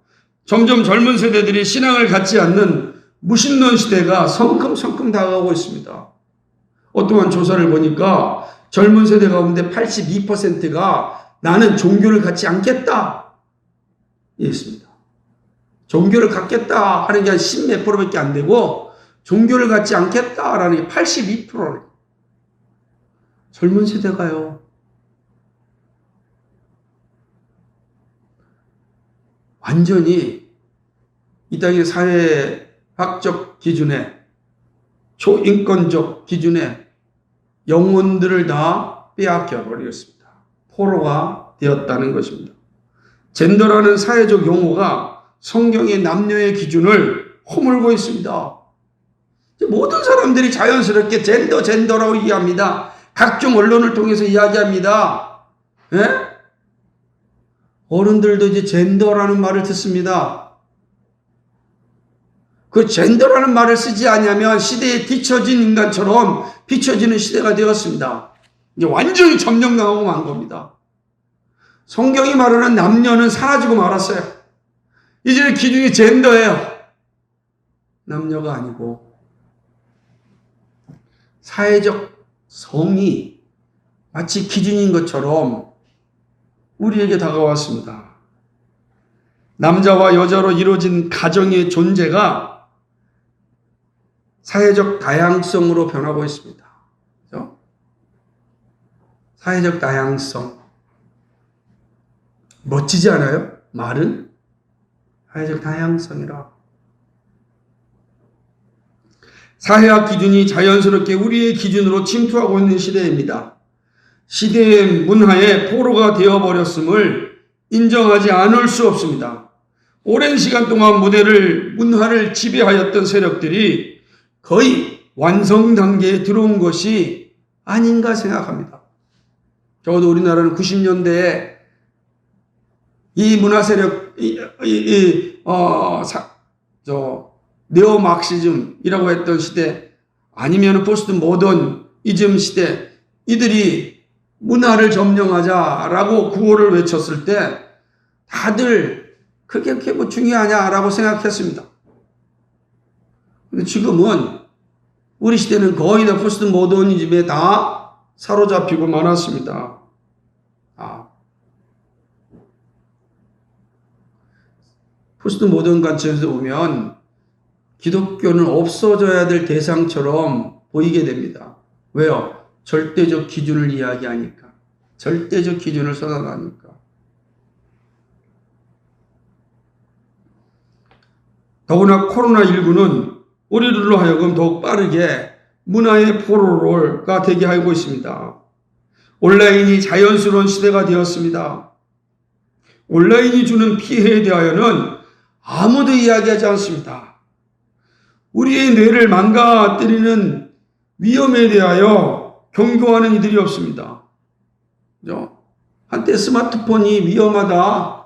점점 젊은 세대들이 신앙을 갖지 않는 무신론 시대가 성큼성큼 다가오고 있습니다. 어떠한 조사를 보니까 젊은 세대 가운데 82%가 나는 종교를 갖지 않겠다 이랬습니다. 종교를 갖겠다 하는 게 한 10몇 프로밖에 안 되고 종교를 갖지 않겠다라는 게 82%를 젊은 세대가요. 완전히 이 땅의 사회학적 기준에 초인권적 기준에 영혼들을 다 빼앗겨 버렸습니다. 포로가 되었다는 것입니다. 젠더라는 사회적 용어가 성경의 남녀의 기준을 허물고 있습니다. 모든 사람들이 자연스럽게 젠더라고 얘기합니다. 각종 언론을 통해서 이야기합니다. 예? 어른들도 이제 젠더라는 말을 듣습니다. 그 젠더라는 말을 쓰지 않으면 시대에 뒤처진 인간처럼 비춰지는 시대가 되었습니다. 이제 완전히 점령당하고 만 겁니다. 성경이 말하는 남녀는 사라지고 말았어요. 이제 기준이 젠더예요. 남녀가 아니고 사회적 성이 마치 기준인 것처럼 우리에게 다가왔습니다. 남자와 여자로 이루어진 가정의 존재가 사회적 다양성으로 변하고 있습니다. 그렇죠? 사회적 다양성. 멋지지 않아요? 말은 사회적 다양성이라. 사회학 기준이 자연스럽게 우리의 기준으로 침투하고 있는 시대입니다. 시대의 문화의 포로가 되어버렸음을 인정하지 않을 수 없습니다. 오랜 시간 동안 문화를 지배하였던 세력들이 거의 완성 단계에 들어온 것이 아닌가 생각합니다. 적어도 우리나라는 90년대에 이 문화 세력, 네오 막시즘이라고 했던 시대, 아니면 포스트 모더니즘 시대, 이들이 문화를 점령하자라고 구호를 외쳤을 때 다들 그게 뭐 중요하냐라고 생각했습니다. 근데 지금은 우리 시대는 거의 다 포스트 모더니즘에 다 사로잡히고 말았습니다. 포스트 모던 관점에서 보면 기독교는 없어져야 될 대상처럼 보이게 됩니다. 왜요? 절대적 기준을 이야기하니까. 절대적 기준을 선언하니까. 더구나 코로나19는 우리들로 하여금 더욱 빠르게 문화의 포로가 되게 하고 있습니다. 온라인이 자연스러운 시대가 되었습니다. 온라인이 주는 피해에 대하여는 아무도 이야기하지 않습니다. 우리의 뇌를 망가뜨리는 위험에 대하여 경고하는 이들이 없습니다. 그죠? 한때 스마트폰이 위험하다.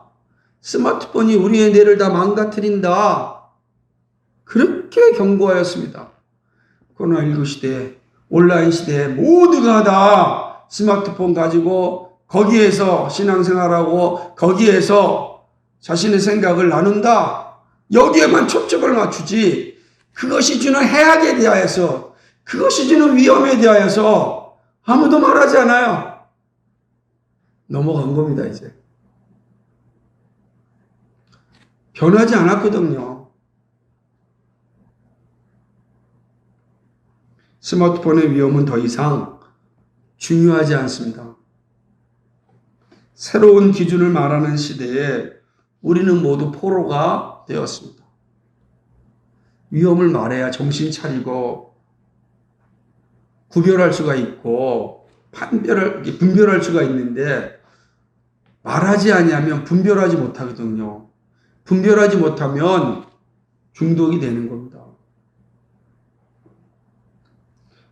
스마트폰이 우리의 뇌를 다 망가뜨린다. 그렇게 경고하였습니다. 코로나19 시대, 온라인 시대에 모두가 다 스마트폰 가지고 거기에서 신앙생활하고 거기에서 자신의 생각을 나눈다. 여기에만 초점을 맞추지 그것이 주는 해악에 대하여서, 그것이 주는 위험에 대하여서 아무도 말하지 않아요. 넘어간 겁니다, 이제. 변하지 않았거든요. 스마트폰의 위험은 더 이상 중요하지 않습니다. 새로운 기준을 말하는 시대에 우리는 모두 포로가 되었습니다. 위험을 말해야 정신 차리고 구별할 수가 있고 분별할 수가 있는데 말하지 않으면 분별하지 못하거든요. 분별하지 못하면 중독이 되는 겁니다.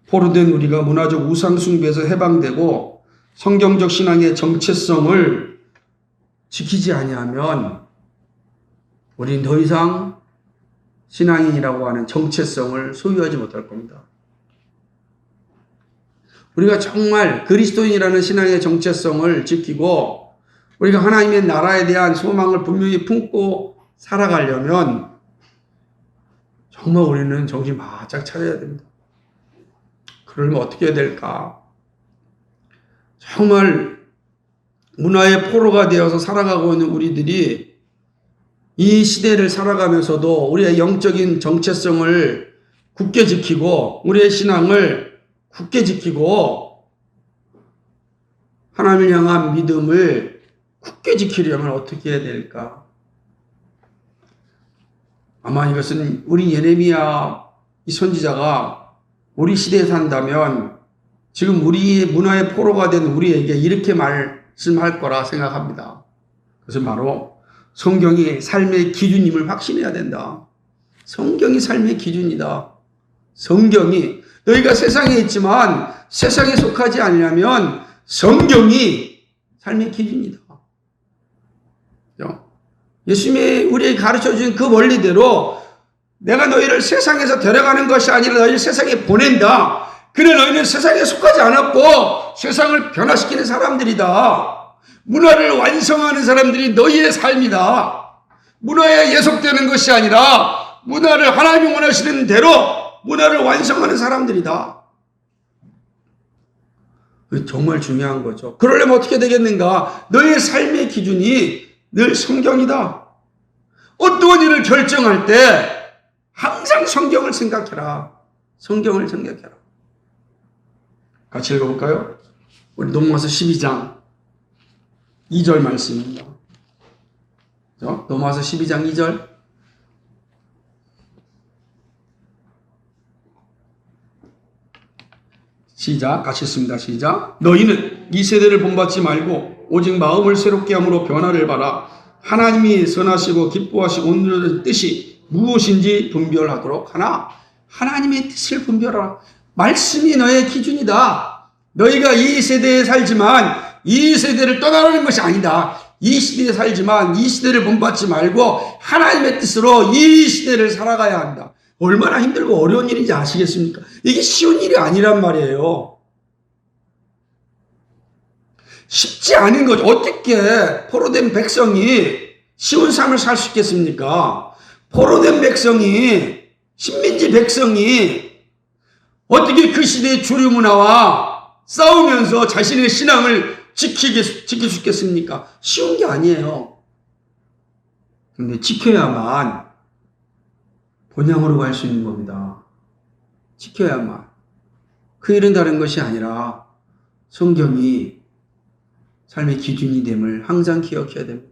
포로된 우리가 문화적 우상숭배에서 해방되고 성경적 신앙의 정체성을 지키지 아니하면 우리는 더 이상 신앙인이라고 하는 정체성을 소유하지 못할 겁니다. 우리가 정말 그리스도인이라는 신앙의 정체성을 지키고 우리가 하나님의 나라에 대한 소망을 분명히 품고 살아가려면 정말 우리는 정신 바짝 차려야 됩니다. 그러면 어떻게 해야 될까? 정말 문화의 포로가 되어서 살아가고 있는 우리들이 이 시대를 살아가면서도 우리의 영적인 정체성을 굳게 지키고 우리의 신앙을 굳게 지키고 하나님을 향한 믿음을 굳게 지키려면 어떻게 해야 될까? 아마 이것은 우리 예레미야 이 선지자가 우리 시대에 산다면 지금 우리 문화의 포로가 된 우리에게 이렇게 말씀할 거라 생각합니다. 그것은 바로 성경이 삶의 기준임을 확신해야 된다. 성경이 삶의 기준이다. 성경이 너희가 세상에 있지만 세상에 속하지 않으려면 성경이 삶의 기준이다. 예수님이 우리에게 가르쳐준 그 원리대로 내가 너희를 세상에서 데려가는 것이 아니라 너희를 세상에 보낸다. 그래 너희는 세상에 속하지 않았고 세상을 변화시키는 사람들이다. 문화를 완성하는 사람들이 너희의 삶이다. 문화에 예속되는 것이 아니라 문화를 하나님이 원하시는 대로 문화를 완성하는 사람들이다. 정말 중요한 거죠. 그러려면 어떻게 되겠는가? 너의 삶의 기준이 늘 성경이다. 어떤 일을 결정할 때 항상 성경을 생각해라. 성경을 생각해라. 같이 읽어볼까요? 우리 로마서 12장 2절 말씀입니다. 로마서 12장 2절. 시작, 같이 읽습니다. 시작. 너희는 이 세대를 본받지 말고 오직 마음을 새롭게 함으로 변화를 봐라. 하나님이 선하시고 기뻐하시고 온전한 뜻이 무엇인지 분별하도록 하나. 하나님의 뜻을 분별하라. 말씀이 너의 기준이다. 너희가 이 세대에 살지만 이 세대를 떠나는 것이 아니다. 이 시대에 살지만 이 시대를 본받지 말고 하나님의 뜻으로 이 시대를 살아가야 한다. 얼마나 힘들고 어려운 일인지 아시겠습니까? 이게 쉬운 일이 아니란 말이에요. 쉽지 않은 거죠. 어떻게 포로된 백성이 쉬운 삶을 살 수 있겠습니까? 포로된 백성이, 식민지 백성이 어떻게 그 시대의 주류 문화와 싸우면서 자신의 신앙을 지킬 수 있겠습니까? 쉬운 게 아니에요. 근데 지켜야만 본향으로 갈 수 있는 겁니다. 지켜야만. 그 일은 다른 것이 아니라 성경이 삶의 기준이 됨을 항상 기억해야 됩니다.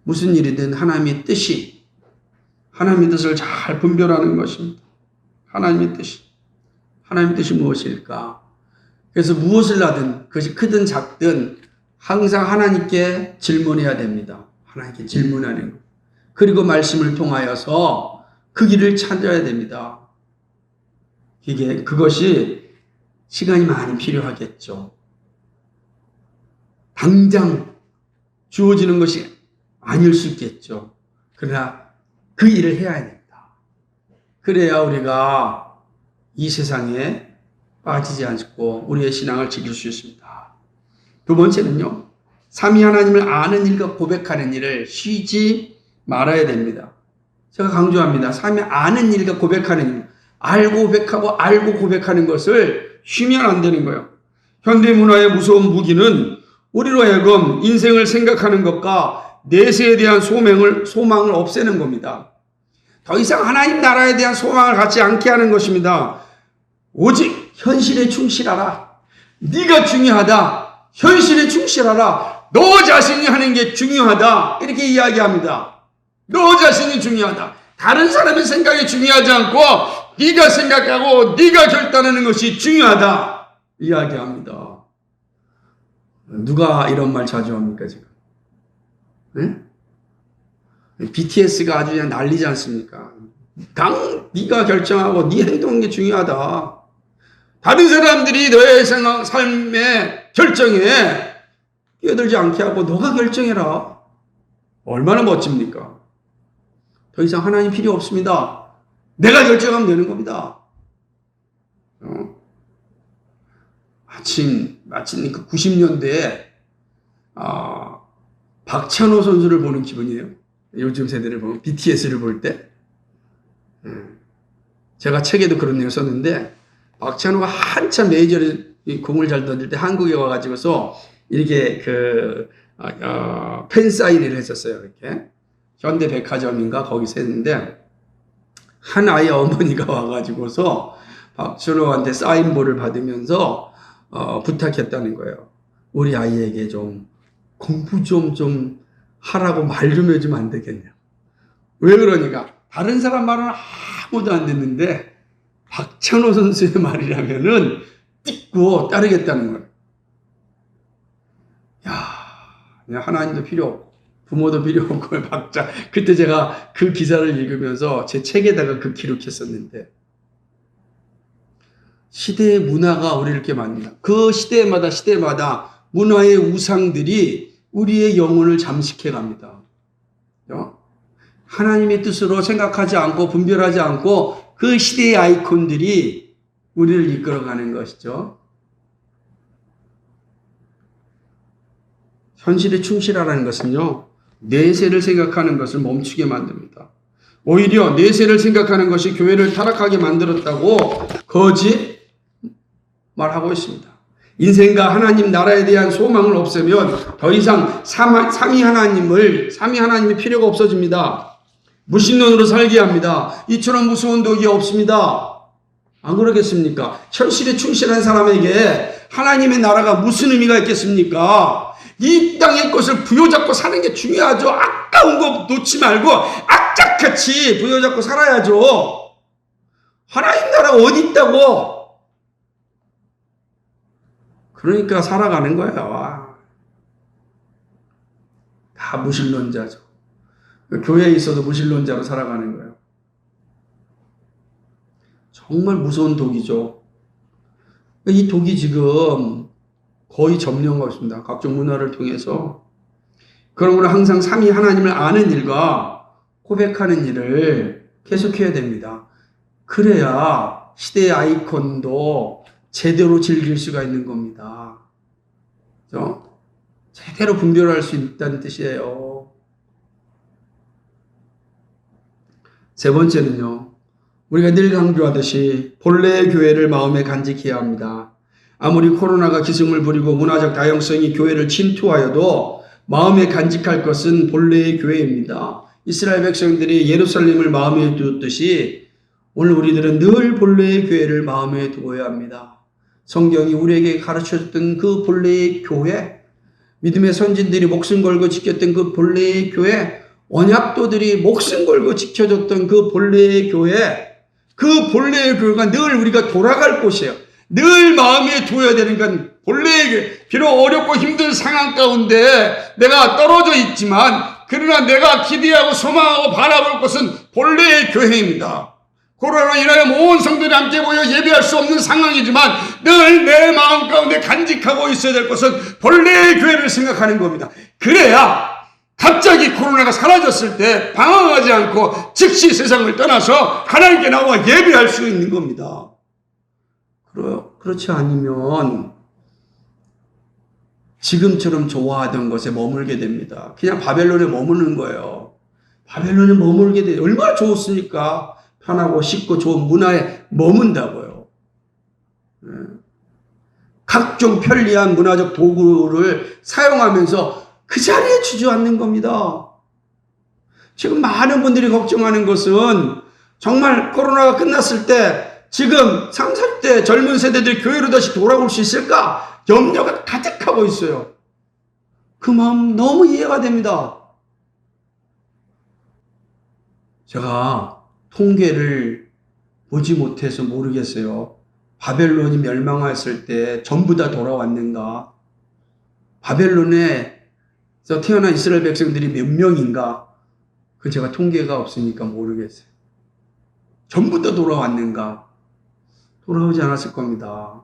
무슨 일이든 하나님의 뜻이, 하나님의 뜻을 잘 분별하는 것입니다. 하나님의 뜻이. 하나님의 뜻이 무엇일까? 그래서 무엇을 하든, 그것이 크든 작든 항상 하나님께 질문해야 됩니다. 하나님께 질문하는 것. 그리고 말씀을 통하여서 그 길을 찾아야 됩니다. 그것이 시간이 많이 필요하겠죠. 당장 주어지는 것이 아닐 수 있겠죠. 그러나 그 일을 해야 됩니다. 그래야 우리가 이 세상에 빠지지 않고 우리의 신앙을 지킬 수 있습니다. 두 번째는요. 삼위 하나님을 아는 일과 고백하는 일을 쉬지 말아야 됩니다. 제가 강조합니다. 삼위 아는 일과 고백하는 일. 알고 고백하고 알고 고백하는 것을 쉬면 안 되는 거예요. 현대 문화의 무서운 무기는 우리로 하여금 인생을 생각하는 것과 내세에 대한 소망을 없애는 겁니다. 더 이상 하나님 나라에 대한 소망을 갖지 않게 하는 것입니다. 오직 현실에 충실하라. 네가 중요하다. 현실에 충실하라. 너 자신이 하는 게 중요하다. 이렇게 이야기합니다. 너 자신이 중요하다. 다른 사람의 생각이 중요하지 않고 네가 생각하고 네가 결단하는 것이 중요하다. 이야기합니다. 누가 이런 말 자주 합니까 지금? 네? BTS가 아주 그냥 난리지 않습니까? 네가 결정하고 네 행동하는 게 중요하다. 다른 사람들이 너의 삶의 결정에 끼어들지 않게 하고 너가 결정해라. 얼마나 멋집니까? 더 이상 하나님 필요 없습니다. 내가 결정하면 되는 겁니다. 마침 그 90년대에 박찬호 선수를 보는 기분이에요. 요즘 세대를 보면 BTS를 볼 때. 제가 책에도 그런 내용 썼는데 박찬호가 한참 메이저를 공을 잘 던질 때 한국에 와가지고서 이렇게 팬 사인회를 했었어요. 이렇게 현대백화점인가 거기서 했는데 한 아이 어머니가 와가지고서 박찬호한테 사인볼을 받으면서 부탁했다는 거예요. 우리 아이에게 좀 공부 좀 하라고 말 좀 해주면 안 되겠냐. 왜 그러니까 다른 사람 말은 아무도 안 듣는데 박찬호 선수의 말이라면은 띠고 따르겠다는 거예요. 야, 하나님도 필요 없고 부모도 필요 없고 그때 제가 그 기사를 읽으면서 제 책에다가 그 기록했었는데 시대의 문화가 우리를 이렇게 만든다. 그 시대마다 문화의 우상들이 우리의 영혼을 잠식해 갑니다. 하나님의 뜻으로 생각하지 않고 분별하지 않고 그 시대의 아이콘들이 우리를 이끌어가는 것이죠. 현실에 충실하라는 것은요, 내세를 생각하는 것을 멈추게 만듭니다. 오히려 내세를 생각하는 것이 교회를 타락하게 만들었다고 거짓 말하고 있습니다. 인생과 하나님 나라에 대한 소망을 없애면 더 이상 삼위 하나님이 필요가 없어집니다. 무신론으로 살게 합니다. 이처럼 무서운 독이 없습니다. 안 그러겠습니까? 현실에 충실한 사람에게 하나님의 나라가 무슨 의미가 있겠습니까? 이 땅의 것을 부여잡고 사는 게 중요하죠. 아까운 거 놓지 말고 악착같이 부여잡고 살아야죠. 하나님 나라가 어디 있다고? 그러니까 살아가는 거예요. 다 무신론자죠. 교회에 있어도 무신론자로 살아가는 거예요. 정말 무서운 독이죠. 이 독이 지금 거의 점령하고 있습니다. 각종 문화를 통해서. 그러므로 항상 삼위 하나님을 아는 일과 고백하는 일을 계속해야 됩니다. 그래야 시대의 아이콘도 제대로 즐길 수가 있는 겁니다. 그렇죠? 제대로 분별할 수 있다는 뜻이에요. 세 번째는요, 우리가 늘 강조하듯이 본래의 교회를 마음에 간직해야 합니다. 아무리 코로나가 기승을 부리고 문화적 다양성이 교회를 침투하여도 마음에 간직할 것은 본래의 교회입니다. 이스라엘 백성들이 예루살렘을 마음에 두었듯이 오늘 우리들은 늘 본래의 교회를 마음에 두어야 합니다. 성경이 우리에게 가르쳐줬던 그 본래의 교회, 믿음의 선진들이 목숨 걸고 지켰던 그 본래의 교회, 언약도들이 목숨 걸고 지켜줬던 그 본래의 교회, 그 본래의 교회가 늘 우리가 돌아갈 곳이에요. 늘 마음에 두어야 되는 건 본래의 교회. 비록 어렵고 힘든 상황 가운데 내가 떨어져 있지만 그러나 내가 기대하고 소망하고 바라볼 것은 본래의 교회입니다. 코로나로 인하여 온 성도들이 함께 모여 예배할 수 없는 상황이지만 늘 내 마음 가운데 간직하고 있어야 될 것은 본래의 교회를 생각하는 겁니다. 그래야 갑자기 코로나가 사라졌을 때 방황하지 않고 즉시 세상을 떠나서 하나님께 나와 예배할 수 있는 겁니다. 그렇지 않으면 지금처럼 좋아하던 것에 머물게 됩니다. 그냥 바벨론에 머무는 거예요. 바벨론에 머물게 돼요. 얼마나 좋았습니까? 편하고 쉽고 좋은 문화에 머문다고요. 각종 편리한 문화적 도구를 사용하면서 그 자리에 주저앉는 겁니다. 지금 많은 분들이 걱정하는 것은 정말 코로나가 끝났을 때 지금 30, 40대 젊은 세대들이 교회로 다시 돌아올 수 있을까? 염려가 가득하고 있어요. 그 마음 너무 이해가 됩니다. 제가 통계를 보지 못해서 모르겠어요. 바벨론이 멸망했을 때 전부 다 돌아왔는가? 바벨론에서 태어난 이스라엘 백성들이 몇 명인가? 그 제가 통계가 없으니까 모르겠어요. 전부 다 돌아왔는가? 돌아오지 않았을 겁니다.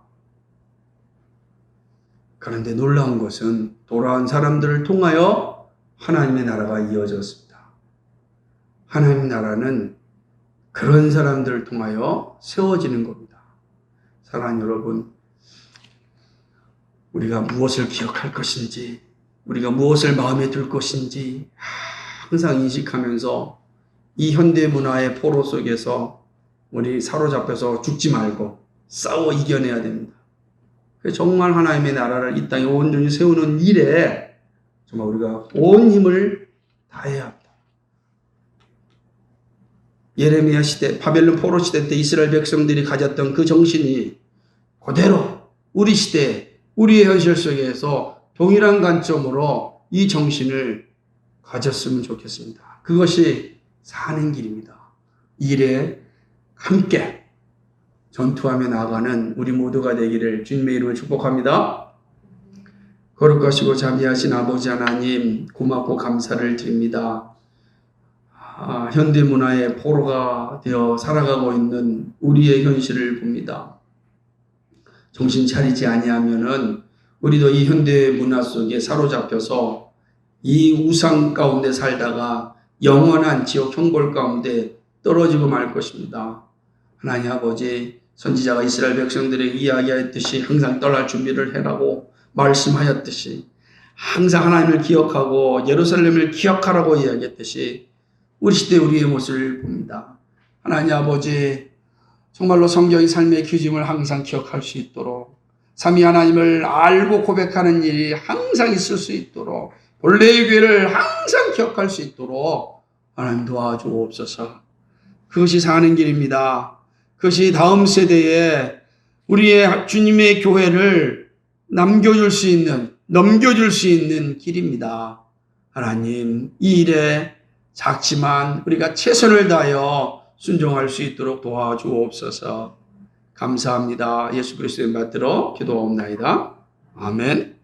그런데 놀라운 것은 돌아온 사람들을 통하여 하나님의 나라가 이어졌습니다. 하나님의 나라는 그런 사람들을 통하여 세워지는 겁니다. 사랑하는 여러분, 우리가 무엇을 기억할 것인지, 우리가 무엇을 마음에 둘 것인지 항상 인식하면서 이 현대 문화의 포로 속에서 우리 사로잡혀서 죽지 말고 싸워 이겨내야 됩니다. 정말 하나님의 나라를 이 땅에 온전히 세우는 일에 정말 우리가 온 힘을 다해야 합니다. 예레미야 시대, 바벨론 포로 시대 때 이스라엘 백성들이 가졌던 그 정신이 그대로 우리 시대, 우리의 현실 속에서 동일한 관점으로 이 정신을 가졌으면 좋겠습니다. 그것이 사는 길입니다. 이 일에 함께 전투하며 나아가는 우리 모두가 되기를 주님의 이름으로 축복합니다. 거룩하시고 자비하신 아버지 하나님, 고맙고 감사를 드립니다. 현대 문화의 포로가 되어 살아가고 있는 우리의 현실을 봅니다. 정신 차리지 아니하면은 우리도 이 현대 문화 속에 사로잡혀서 이 우상 가운데 살다가 영원한 지옥 형벌 가운데 떨어지고 말 것입니다. 하나님 아버지, 선지자가 이스라엘 백성들에게 이야기하였듯이 항상 떠날 준비를 해라고 말씀하였듯이 항상 하나님을 기억하고 예루살렘을 기억하라고 이야기했듯이 우리 시대 우리의 모습을 봅니다. 하나님 아버지, 정말로 성경의 삶의 규짐을 항상 기억할 수 있도록 삼위 하나님을 알고 고백하는 일이 항상 있을 수 있도록 본래의 교회를 항상 기억할 수 있도록 하나님 도와주옵소서. 그것이 사는 길입니다. 그것이 다음 세대에 우리의 주님의 교회를 넘겨줄 수 있는 길입니다. 하나님, 이 일에 작지만 우리가 최선을 다하여 순종할 수 있도록 도와주옵소서. 감사합니다. 예수 그리스도의 받들어 기도하옵나이다. 아멘.